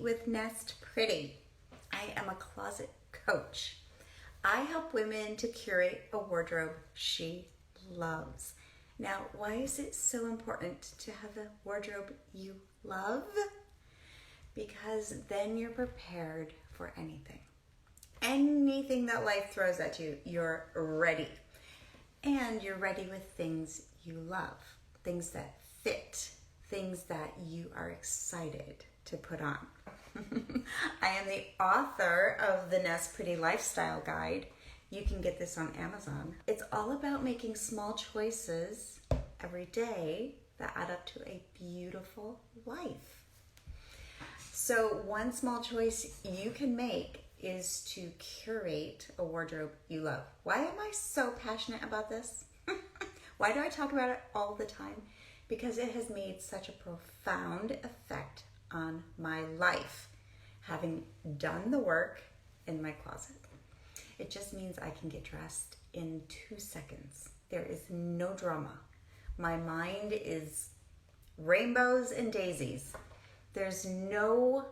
with Nest Pretty. I am a closet coach. I help women to curate a wardrobe she loves. Now, why is it so important to have a wardrobe you love? Because then you're prepared for anything. Anything that life throws at you, you're ready. And you're ready with things you love, things that fit, things that you are excited to put on. I am the author of the Nest Pretty Lifestyle Guide. You can get this on Amazon. It's all about making small choices every day that add up to a beautiful life. So one small choice you can make is to curate a wardrobe you love. Why am I so passionate about this? Why do I talk about it all the time? Because it has made such a profound effect on my life, having done the work in my closet. It just means I can get dressed in 2 seconds. There is no drama. My mind is rainbows and daisies. There's no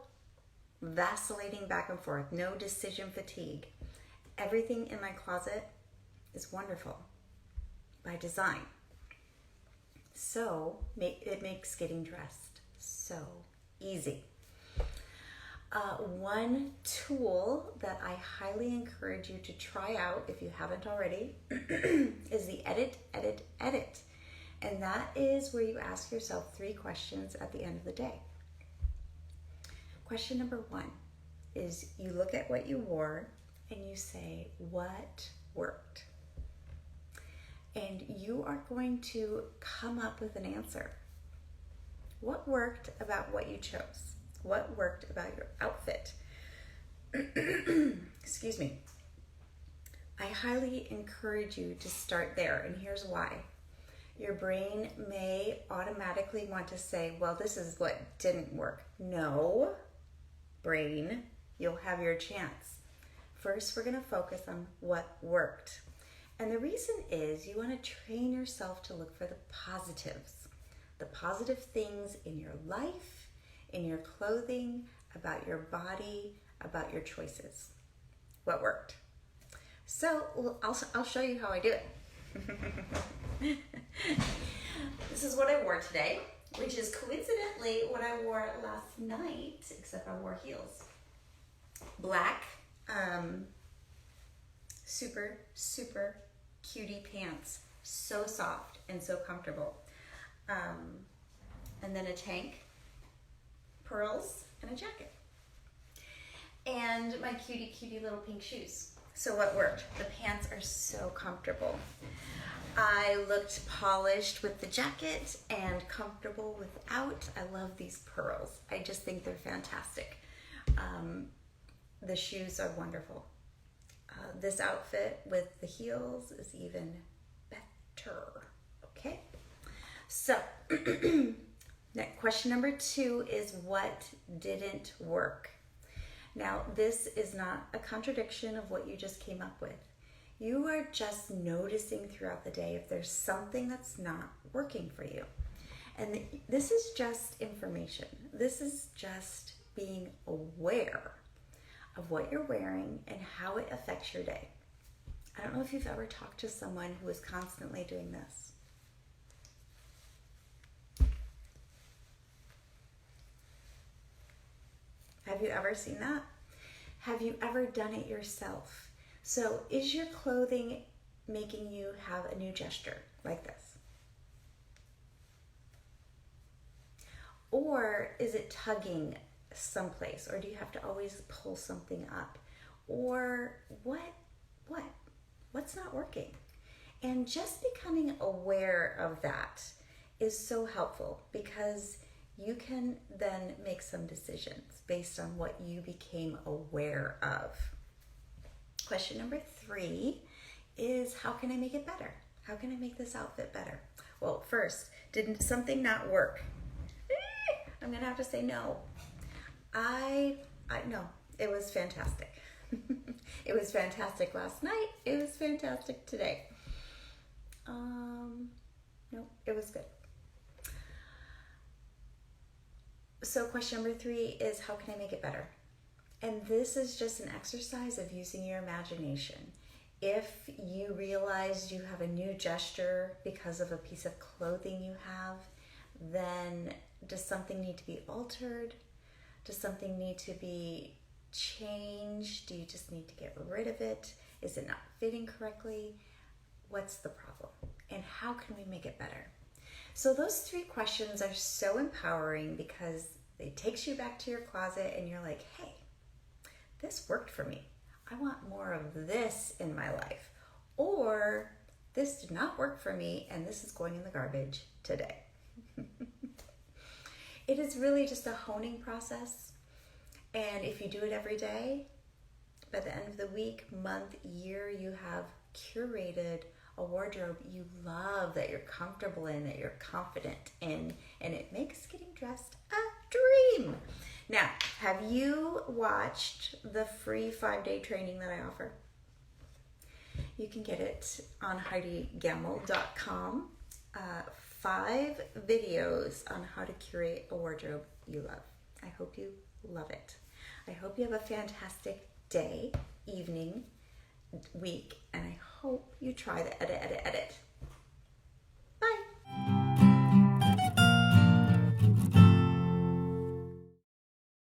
vacillating back and forth, no decision fatigue. Everything in my closet is wonderful by design. So it makes getting dressed so easy. One tool that I highly encourage you to try out if you haven't already is the edit. And that is where you ask yourself 3 questions at the end of the day. Question number 1 is you look at what you wore and you say, what worked? And you are going to come up with an answer. What worked about what you chose? What worked about your outfit? Excuse me. I highly encourage you to start there, and here's why. Your brain may automatically want to say, well, this is what didn't work. No, brain, you'll have your chance. First, we're going to focus on what worked. And the reason is you want to train yourself to look for the positives, the positive things in your life, in your clothing, about your body, about your choices. What worked? So I'll show you how I do it. This is what I wore today, which is coincidentally what I wore last night, except I wore heels. Black, super cutie pants, so soft and so comfortable. And then a tank, pearls, and a jacket. And my cutie little pink shoes. So what worked? The pants are so comfortable. I looked polished with the jacket and comfortable without. I love these pearls. I just think they're fantastic. The shoes are wonderful. This outfit with the heels is even better. Okay? So, question number 2 is what didn't work? Now, this is not a contradiction of what you just came up with. You are just noticing throughout the day if there's something that's not working for you. And this is just information. This is just being aware of what you're wearing and how it affects your day. I don't know if you've ever talked to someone who is constantly doing this. Have you ever seen that? Have you ever done it yourself? So is your clothing making you have a new gesture like this? Or is it tugging someplace? Or do you have to always pull something up? Or what's not working? And just becoming aware of that is so helpful because you can then make some decisions based on what you became aware of. Question number 3 is how can I make it better? How can I make this outfit better? Well, first, did something not work? I'm gonna have to say no. No, it was fantastic. It was fantastic last night. It was fantastic today. No, it was good. So question number 3 is, how can I make it better? And this is just an exercise of using your imagination. If you realize you have a new gesture because of a piece of clothing you have, then does something need to be altered? Does something need to be changed? Do you just need to get rid of it? Is it not fitting correctly? What's the problem? And how can we make it better? So those 3 questions are so empowering because it takes you back to your closet and you're like, hey, this worked for me. I want more of this in my life. Or this did not work for me and this is going in the garbage today. It is really just a honing process. And if you do it every day, by the end of the week, month, year, you have curated a wardrobe you love, that you're comfortable in, that you're confident in, and it makes getting dressed a dream. Now, have you watched the free 5-day training that I offer? You can get it on HeidiGammill.com. 5 videos on how to curate a wardrobe you love. I hope you love it. I hope you have a fantastic day, evening, week, and I hope you try the edit.